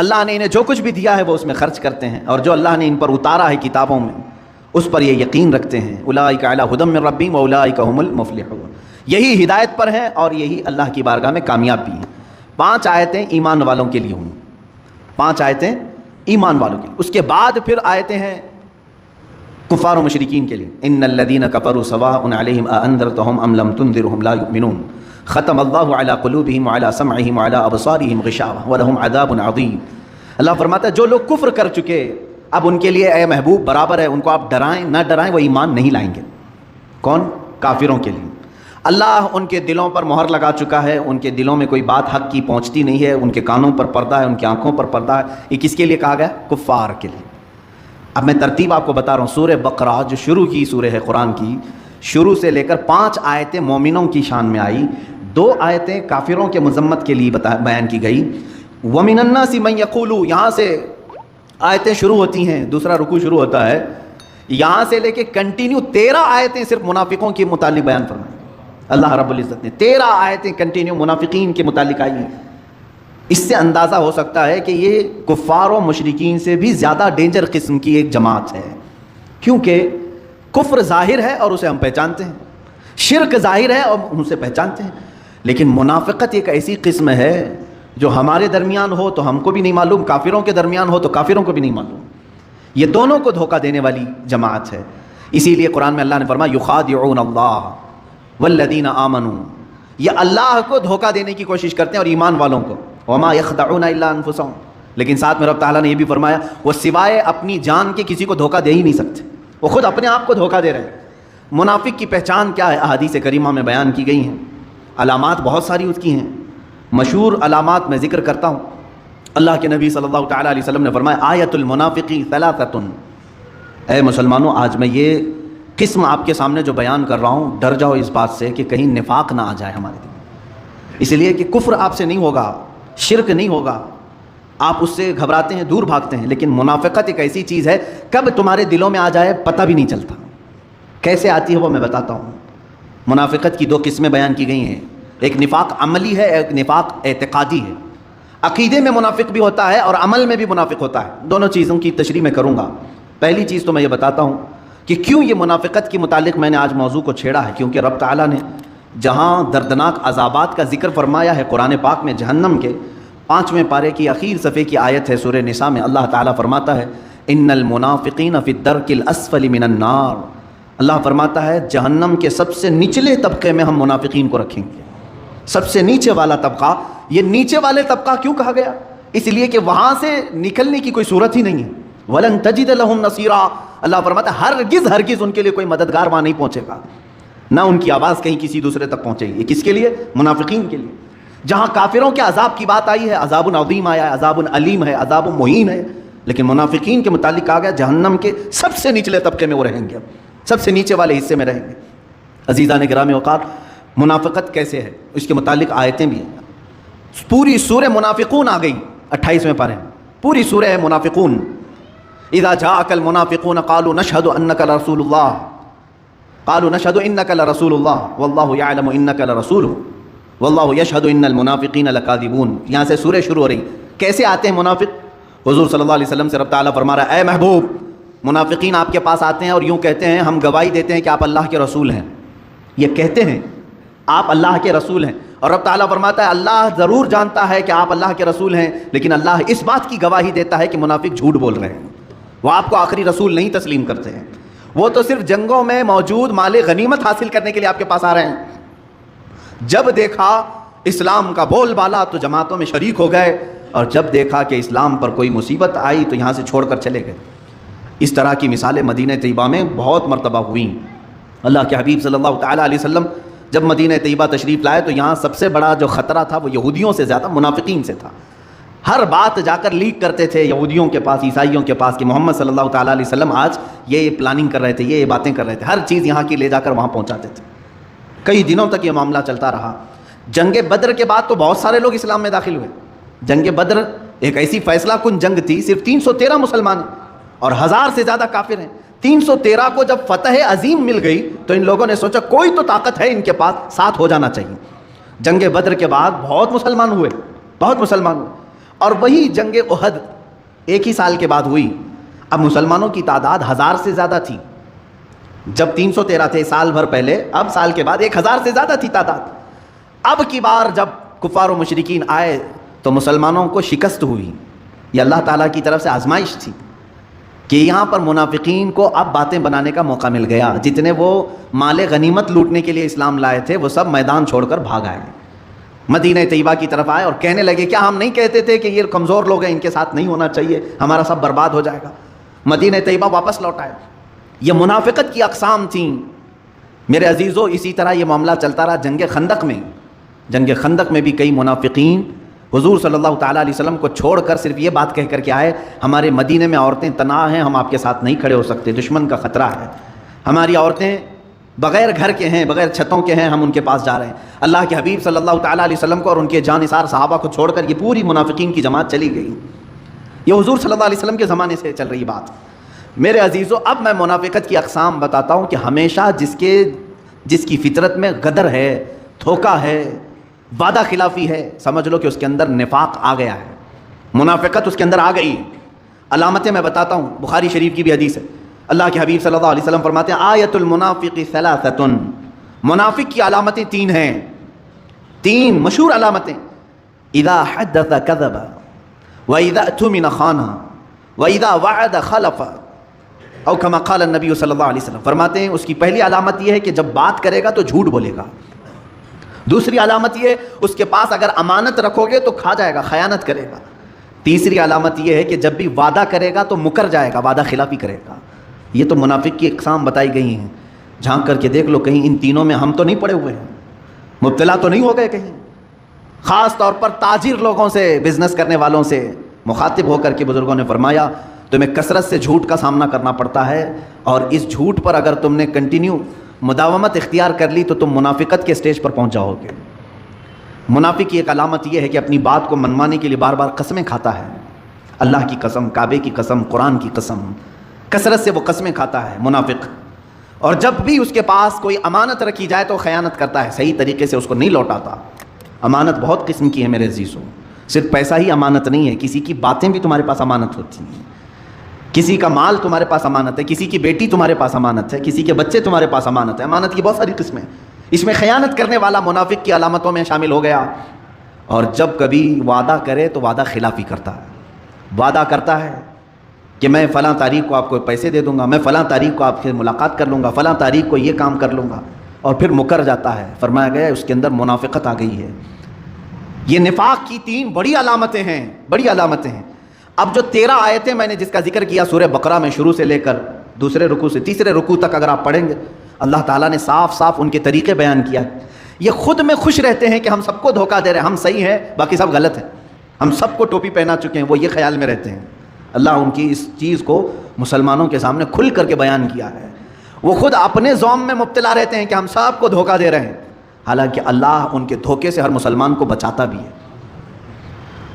اللہ نے انہیں جو کچھ بھی دیا ہے وہ اس میں خرچ کرتے ہیں، اور جو اللہ نے ان پر اتارا ہے کتابوں میں اس پر یہ یقین رکھتے ہیں۔ اولئک علی ھدی من ربہم واولئک ھم المفلحون، یہی ہدایت پر ہیں اور یہی اللہ کی بارگاہ میں کامیاب بھی ہیں۔ 5 آیتیں ایمان والوں کے لیے ہوئیں، 5 آیتیں ایمان والوں کے لیے۔ اس کے بعد پھر آیتیں ہیں کفار و مشرکین کے لیے۔ ان الذین کفروا سواء علیہم اانذرتہم ام لم تنذرہم لا یؤمنون ختم اللہ علی قلوبہم وعلی سمعہم وعلی ابصارہم غشاوہ ولہم عذاب عظیم۔ اللہ فرماتا ہے جو لوگ کفر کر چکے اب ان کے لیے اے محبوب برابر ہے، ان کو آپ ڈرائیں نہ ڈرائیں وہ ایمان نہیں لائیں گے۔ کون؟ کافروں کے لیے۔ اللہ ان کے دلوں پر مہر لگا چکا ہے، ان کے دلوں میں کوئی بات حق کی پہنچتی نہیں ہے، ان کے کانوں پر پردہ ہے، ان کی آنکھوں پر پردہ ہے۔ یہ کس کے لیے کہا گیا؟ کفار کے لیے۔ اب میں ترتیب آپ کو بتا رہا ہوں۔ سورہ بقرہ جو شروع کی سورہ ہے قرآن کی، شروع سے لے کر 5 آیتیں مومنوں کی شان میں آئی، 2 آیتیں کافروں کے مذمت کے لیے بیان کی گئی۔ وَمِنَ النَّاسِ مَن يَقُولُ، یہاں سے آیتیں شروع ہوتی ہیں، دوسرا رکوع شروع ہوتا ہے، یہاں سے لے کے کنٹینیو 13 آیتیں صرف منافقوں کے متعلق بیان فرمائیں۔ اللہ رب العزت نے 13 آیتیں کنٹینیو منافقین کے متعلق آئی ہیں۔ اس سے اندازہ ہو سکتا ہے کہ یہ کفار و مشرکین سے بھی زیادہ ڈینجر قسم کی ایک جماعت ہے، کیونکہ کفر ظاہر ہے اور اسے ہم پہچانتے ہیں، شرک ظاہر ہے اور ہم اسے پہچانتے ہیں، لیکن منافقت ایک ایسی قسم ہے جو ہمارے درمیان ہو تو ہم کو بھی نہیں معلوم، کافروں کے درمیان ہو تو کافروں کو بھی نہیں معلوم۔ یہ دونوں کو دھوکہ دینے والی جماعت ہے۔ اسی لیے قرآن میں اللہ نے فرمایا یخادعون اللہ والذین آمنوا، یہ اللہ کو دھوکہ دینے کی کوشش کرتے ہیں اور ایمان والوں کو، وما یخدعون الا انفسهم، لیکن ساتھ میں رب تعالیٰ نے یہ بھی فرمایا وہ سوائے اپنی جان کے کسی کو دھوکہ دے ہی نہیں سکتے، وہ خود اپنے آپ کو دھوکہ دے رہے ہیں۔ منافق کی پہچان کیا ہے؟ احادیث کریمہ میں بیان کی گئی ہیں، علامات بہت ساری اس کی ہیں، مشہور علامات میں ذکر کرتا ہوں۔ اللہ کے نبی صلی اللہ تعالیٰ علیہ وسلم نے فرمایا آیت المنافقی ثلاثۃ، اے مسلمانوں آج میں یہ قسم آپ کے سامنے جو بیان کر رہا ہوں ڈر جاؤ اس بات سے کہ کہیں نفاق نہ آ جائے ہمارے دل میں، اس لیے کہ کفر آپ سے نہیں ہوگا، شرک نہیں ہوگا، آپ اس سے گھبراتے ہیں، دور بھاگتے ہیں، لیکن منافقت ایک ایسی چیز ہے کب تمہارے دلوں میں آ جائے پتہ بھی نہیں چلتا۔ کیسے آتی ہے وہ میں بتاتا ہوں۔ منافقت کی 2 قسمیں بیان کی گئی ہیں، ایک نفاق عملی ہے، ایک نفاق اعتقادی ہے۔ عقیدے میں منافق بھی ہوتا ہے اور عمل میں بھی منافق ہوتا ہے، دونوں چیزوں کی تشریح میں کروں گا۔ پہلی چیز تو میں یہ بتاتا ہوں کہ کیوں یہ منافقت کے متعلق میں نے آج موضوع کو چھیڑا ہے، کیونکہ رب تعالیٰ نے جہاں دردناک عذابات کا ذکر فرمایا ہے قرآن پاک میں جہنم کے 5ویں پارے کی اخیر صفحے کی آیت ہے سورہ نساء میں، اللہ تعالیٰ فرماتا ہے ان المنافقین فی الدرک الاسفل من النار، اللہ فرماتا ہے جہنم کے سب سے نچلے طبقے میں ہم منافقین کو رکھیں گے۔ سب سے نیچے والا طبقہ، یہ نیچے والے طبقہ کیوں کہا گیا؟ اس لیے کہ وہاں سے نکلنے کی کوئی صورت ہی نہیں ہے۔ وَلَن تَجِدَ لَهُمْ نَصِيرًا، اللہ فرماتا ہے ہرگز ان کے لیے کوئی مددگار وہاں نہیں پہنچے گا، نہ ان کی آواز کہیں کسی دوسرے تک پہنچے گی۔ یہ کس کے لیے؟ منافقین کے لیے۔ جہاں کافروں کے عذاب کی بات آئی ہے، عذاب عظیم آیا ہے، عذاب علیم ہے، عذاب مہین ہے، لیکن منافقین کے متعلق کہا گیا جہنم کے سب سے نچلے طبقے میں وہ رہیں گے، سب سے نیچے والے حصے میں رہیں گے۔ عزیزان گرامی اوقات، منافقت کیسے ہے اس کے متعلق آیتیں بھی ہیں۔ پوری سورہ منافقون آ گئی 28ویں پارے میں، پوری سورہ ہے منافقون۔ اذا جاءك المنافقون قالوا نشهد انك لرسول الله قالوا نشهد انك لرسول الله والله يعلم انك لرسوله والله يشهد ان المنافقين لكاذبون۔ یہاں سے سورہ شروع ہو رہی۔ کیسے آتے ہیں منافق؟ حضور صلی اللہ علیہ وسلم سے رب تعالیٰ فرما رہا ہے اے محبوب، منافقین آپ کے پاس آتے ہیں اور یوں کہتے ہیں ہم گواہی دیتے ہیں کہ آپ اللہ کے رسول ہیں، یہ کہتے ہیں آپ اللہ کے رسول ہیں، اور رب تعالیٰ فرماتا ہے اللہ ضرور جانتا ہے کہ آپ اللہ کے رسول ہیں، لیکن اللہ اس بات کی گواہی دیتا ہے کہ منافق جھوٹ بول رہے ہیں، وہ آپ کو آخری رسول نہیں تسلیم کرتے ہیں، وہ تو صرف جنگوں میں موجود مال غنیمت حاصل کرنے کے لیے آپ کے پاس آ رہے ہیں۔ جب دیکھا اسلام کا بول بالا تو جماعتوں میں شریک ہو گئے، اور جب دیکھا کہ اسلام پر کوئی مصیبت آئی تو یہاں سے چھوڑ کر چلے گئے۔ اس طرح کی مثالیں مدینہ طیبہ میں بہت مرتبہ ہوئیں۔ اللہ کے حبیب صلی اللہ تعالیٰ علیہ وسلم جب مدینہ طیبہ تشریف لائے تو یہاں سب سے بڑا جو خطرہ تھا وہ یہودیوں سے زیادہ منافقین سے تھا۔ ہر بات جا کر لیک کرتے تھے یہودیوں کے پاس، عیسائیوں کے پاس، کہ محمد صلی اللہ تعالیٰ علیہ وسلم آج یہ پلاننگ کر رہے تھے، یہ باتیں کر رہے تھے، ہر چیز یہاں کی لے جا کر وہاں پہنچاتے تھے۔ کئی دنوں تک یہ معاملہ چلتا رہا۔ جنگ بدر کے بعد تو بہت سارے لوگ اسلام میں داخل ہوئے۔ جنگ بدر ایک ایسی فیصلہ کن جنگ تھی، صرف 313 مسلمان ہیں اور 1000 سے زیادہ کافر ہیں۔ 313 کو جب فتح عظیم مل گئی تو ان لوگوں نے سوچا کوئی تو طاقت ہے ان کے پاس، ساتھ ہو جانا چاہیے۔ جنگ بدر کے بعد بہت مسلمان ہوئے، بہت مسلمان ہوئے، اور وہی جنگ احد ایک ہی سال کے بعد ہوئی. اب مسلمانوں کی تعداد 1000 سے زیادہ تھی. جب 313 تھے سال بھر پہلے، اب سال کے بعد 1000 سے زیادہ تھی تعداد. اب کی بار جب کفار و مشرکین آئے تو مسلمانوں کو شکست ہوئی. یہ اللہ تعالیٰ کی طرف سے آزمائش تھی کہ یہاں پر منافقین کو اب باتیں بنانے کا موقع مل گیا. جتنے وہ مال غنیمت لوٹنے کے لیے اسلام لائے تھے وہ سب میدان چھوڑ کر بھاگ آئے، مدینہ طیبہ کی طرف آئے اور کہنے لگے کیا ہم نہیں کہتے تھے کہ یہ کمزور لوگ ہیں، ان کے ساتھ نہیں ہونا چاہیے، ہمارا سب برباد ہو جائے گا. مدینہ طیبہ واپس لوٹ آئے. یہ منافقت کی اقسام تھیں میرے عزیزو. اسی طرح یہ معاملہ چلتا رہا جنگ خندق میں. جنگ خندق میں بھی کئی منافقین حضور صلی اللہ تعالیٰ علیہ وسلم کو چھوڑ کر صرف یہ بات کہہ کر کے آئے ہمارے مدینے میں عورتیں تنہا ہیں، ہم آپ کے ساتھ نہیں کھڑے ہو سکتے، دشمن کا خطرہ ہے، ہماری عورتیں بغیر گھر کے ہیں، بغیر چھتوں کے ہیں، ہم ان کے پاس جا رہے ہیں. اللہ کے حبیب صلی اللہ تعالیٰ علیہ وسلم کو اور ان کے جانثار صحابہ کو چھوڑ کر یہ پوری منافقین کی جماعت چلی گئی. یہ حضور صلی اللہ علیہ وسلم کے زمانے سے چل رہی بات. میرے عزیزو اب میں منافقت کی اقسام بتاتا ہوں کہ ہمیشہ جس کی فطرت میں غدر ہے، دھوکہ ہے، وعدہ خلافی ہے، سمجھ لو کہ اس کے اندر نفاق آ گیا ہے، منافقت اس کے اندر آ گئی. علامتیں میں بتاتا ہوں، بخاری شریف کی بھی حدیث ہے. اللہ کے حبیب صلی اللہ علیہ وسلم فرماتے ہیں آیت المنافق ثلاثۃ، منافق کی علامتیں 3 ہیں، 3 مشہور علامتیں. اذا حدث كذب واذا اؤتمن خان واذا وعد خلف، او کما قال النبی صلی اللہ علیہ وسلم. فرماتے ہیں اس کی پہلی علامت یہ ہے کہ جب بات کرے گا تو جھوٹ بولے گا. دوسری علامت یہ اس کے پاس اگر امانت رکھو گے تو کھا جائے گا، خیانت کرے گا. تیسری علامت یہ ہے کہ جب بھی وعدہ کرے گا تو مکر جائے گا، وعدہ خلافی کرے گا. یہ تو منافق کی اقسام بتائی گئی ہیں. جھانک کر کے دیکھ لو کہیں ان تینوں میں ہم تو نہیں پڑے ہوئے ہیں، مبتلا تو نہیں ہو گئے کہیں. خاص طور پر تاجر لوگوں سے، بزنس کرنے والوں سے مخاطب ہو کر کے بزرگوں نے فرمایا تمہیں کثرت سے جھوٹ کا سامنا کرنا پڑتا ہے، اور اس جھوٹ پر اگر تم نے کنٹینیو مداومت اختیار کر لی تو تم منافقت کے سٹیج پر پہنچ جاؤ گے. منافق کی ایک علامت یہ ہے کہ اپنی بات کو منوانے کے لیے بار بار قسمیں کھاتا ہے. اللہ کی قسم، کعبے کی قسم، قرآن کی قسم، کثرت سے وہ قسمیں کھاتا ہے منافق. اور جب بھی اس کے پاس کوئی امانت رکھی جائے تو خیانت کرتا ہے، صحیح طریقے سے اس کو نہیں لوٹاتا. امانت بہت قسم کی ہے میرے عزیزوں، صرف پیسہ ہی امانت نہیں ہے، کسی کی باتیں بھی تمہارے پاس امانت ہوتی ہیں، کسی کا مال تمہارے پاس امانت ہے، کسی کی بیٹی تمہارے پاس امانت ہے، کسی کے بچے تمہارے پاس امانت ہے. امانت کی بہت ساری قسمیں. اس میں خیانت کرنے والا منافق کی علامتوں میں شامل ہو گیا. اور جب کبھی وعدہ کرے تو وعدہ خلافی کرتا ہے. وعدہ کرتا ہے کہ میں فلاں تاریخ کو آپ کو پیسے دے دوں گا، میں فلاں تاریخ کو آپ سے ملاقات کر لوں گا، فلاں تاریخ کو یہ کام کر لوں گا، اور پھر مکر جاتا ہے. فرمایا گیا اس کے اندر منافقت آ گئی ہے. یہ نفاق کی 3 بڑی علامتیں ہیں، بڑی علامتیں ہیں. اب جو 13 آیتیں میں نے جس کا ذکر کیا سورہ بقرہ میں شروع سے لے کر دوسرے رکوع سے تیسرے رکوع تک اگر آپ پڑھیں گے، اللہ تعالیٰ نے صاف صاف ان کے طریقے بیان کیا. یہ خود میں خوش رہتے ہیں کہ ہم سب کو دھوکہ دے رہے ہیں، ہم صحیح ہیں باقی سب غلط ہیں، ہم سب کو ٹوپی پہنا چکے ہیں، وہ یہ خیال میں رہتے ہیں. اللہ ان کی اس چیز کو مسلمانوں کے سامنے کھل کر کے بیان کیا ہے. وہ خود اپنے زوم میں مبتلا رہتے ہیں کہ ہم سب کو دھوکہ دے رہے ہیں، حالانکہ اللہ ان کے دھوکے سے ہر مسلمان کو بچاتا بھی ہے.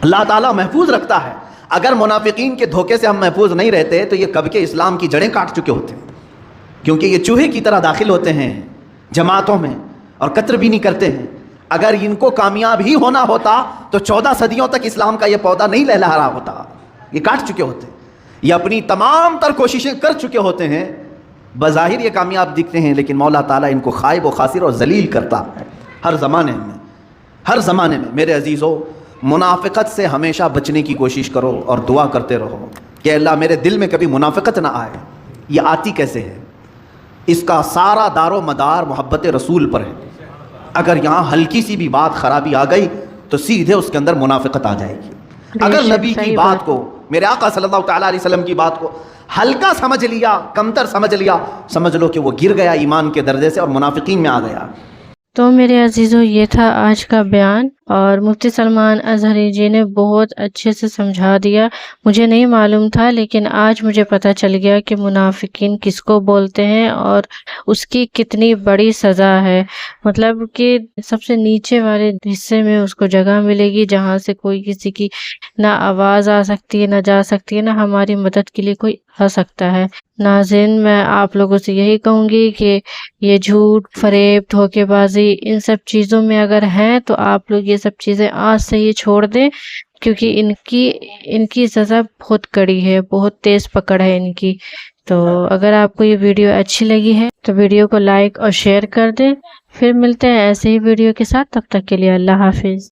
اللہ تعالیٰ محفوظ رکھتا ہے. اگر منافقین کے دھوکے سے ہم محفوظ نہیں رہتے تو یہ کب کے اسلام کی جڑیں کاٹ چکے ہوتے ہیں، کیونکہ یہ چوہے کی طرح داخل ہوتے ہیں جماعتوں میں اور قتل بھی نہیں کرتے ہیں. اگر ان کو کامیاب ہی ہونا ہوتا تو 14 صدیوں تک اسلام کا یہ پودا نہیں لہلہا رہا ہوتا. یہ کاٹ چکے ہوتے ہیں، یہ اپنی تمام تر کوششیں کر چکے ہوتے ہیں. بظاہر یہ کامیاب دکھتے ہیں لیکن مولا تعالیٰ ان کو خائب و خاسر اور ذلیل کرتا ہے ہر زمانے میں، ہر زمانے میں. میرے عزیزو، منافقت سے ہمیشہ بچنے کی کوشش کرو اور دعا کرتے رہو کہ اللہ میرے دل میں کبھی منافقت نہ آئے. یہ آتی کیسے ہے؟ اس کا سارا دار و مدار محبت رسول پر ہے. اگر یہاں ہلکی سی بھی بات خرابی آ گئی تو سیدھے اس کے اندر منافقت آ جائے گی. اگر نبی کی بات کو، میرے آقا صلی اللہ تعالیٰ علیہ وسلم کی بات کو ہلکا سمجھ لیا، کمتر سمجھ لیا، سمجھ لو کہ وہ گر گیا ایمان کے درجے سے اور منافقین میں آ گیا. تو میرے عزیزو یہ تھا آج کا بیان، اور مفتی سلمان اظہری جی نے بہت اچھے سے سمجھا دیا. مجھے نہیں معلوم تھا لیکن آج مجھے پتہ چل گیا کہ منافقین کس کو بولتے ہیں اور اس کی کتنی بڑی سزا ہے. مطلب کہ سب سے نیچے والے حصے میں اس کو جگہ ملے گی جہاں سے کوئی کسی کی نہ آواز آ سکتی ہے، نہ جا سکتی ہے، نہ ہماری مدد کے لیے کوئی آ سکتا ہے. ناظرین، میں آپ لوگوں سے یہی کہوں گی کہ یہ جھوٹ، فریب، دھوکے بازی، ان سب چیزوں میں اگر ہیں تو آپ لوگ یہ سب چیزیں آج سے ہی چھوڑ دیں، کیونکہ ان کی سزا بہت کڑی ہے، بہت تیز پکڑ ہے ان کی۔ تو اگر آپ کو یہ ویڈیو اچھی لگی ہے تو ویڈیو کو لائک اور شیئر کر دیں۔ پھر ملتے ہیں ایسے ہی ویڈیو کے ساتھ، تب تک کے لیے اللہ حافظ۔